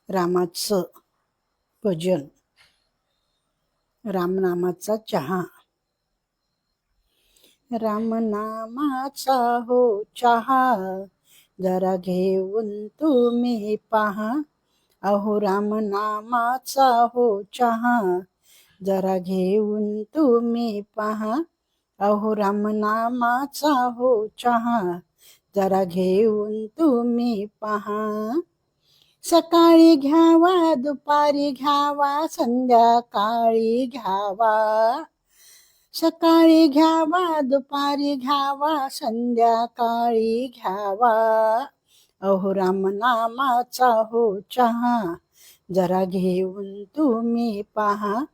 रामाचं भजन, रामनामाचा चहा. रामनामाचा हो चहा, जरा घेऊन तुम्ही पहा. अहो रामनामाचा हो चहा, जरा घेऊन तुम्ही पहा. अहो रामनामाचा हो चहा, जरा घेऊन तुम्ही पहा. सकाळी घ्यावा, दुपारी घ्यावा, संध्याकाळी घ्यावा. सकाळी घ्यावा, दुपारी घ्यावा, संध्याकाळी घ्यावा. अहो रामनामाचा हो चहा, जरा घेऊन तुम्ही पहा.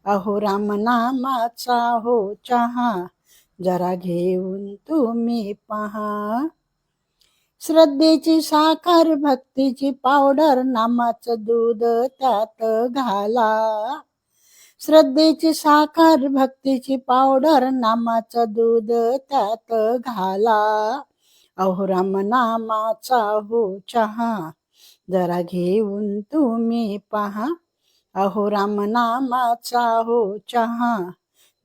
अहो रामनामाचा हो चहा, जरा घेऊन तुम्ही पहा. श्रद्धेची साखर, भक्तीची पावडर, नामाचं दूध त्यात घाला. श्रद्धेची साखर, भक्तीची पावडर, नामाचं दूध त्यात घाला. अहो रामनामाचा हो चहा, जरा घेऊन तुम्ही पहा. अहो रामनामाचा हो चहा,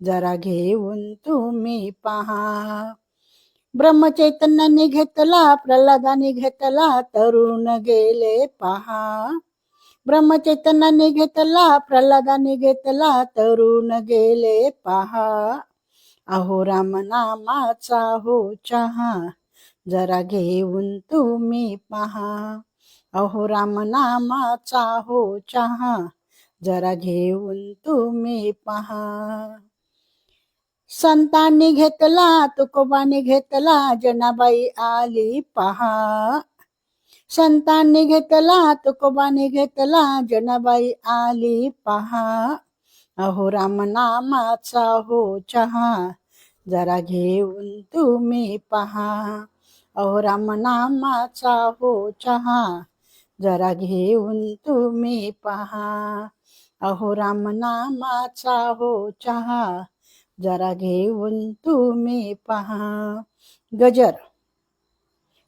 जरा घेऊन तुम्ही पहा. ब्रह्मचैतन्याने घेतला, प्रल्हादाने घेतला, तरुण गेले पहा. ब्रह्मचैतन्याने घेतला, प्रल्हादाने घेतला, तरुण गेले पहा. अहो रामनामाचा हो चहा, जरा घेऊन तुम्ही पहा. अहो रामनामाचा हो चहा, जरा घेऊन तुम्ही पहा. संतांनी घेतला, तुकोबाने घेतला, जनाबाई आली पहा. संतांनी घेतला, तुकोबाने घेतला, जनाबाई आली पहा. अहो रामनामाचा हो चहा, जरा घेऊन तुम्ही पहा. अहो रामनामाचा हो चहा, जरा घेऊन तुम्ही पहा. अहो रामनामाचा हो चहा, जरा घेऊन तुम्ही पहा. गजर.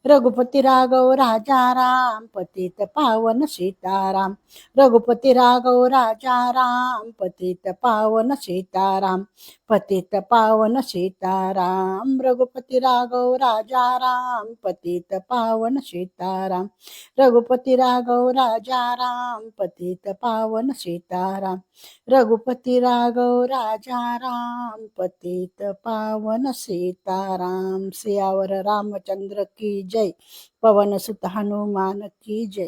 रघुपती राघव राजा राम, पतित पावन सीताराम. रघुपती राघव राजा राम, पतित पावन सीताराम. पतित पावन सीताराम. रघुपती राघव राजा राम, पतित पावन सीताराम. रघुपती राघव राजा राम, पतित पावन सीताराम. रघुपती राघव राजा राम, पतित पावन सीताराम. सियावर रामचंद्र की जय. पवन सुत हनुमान की जय.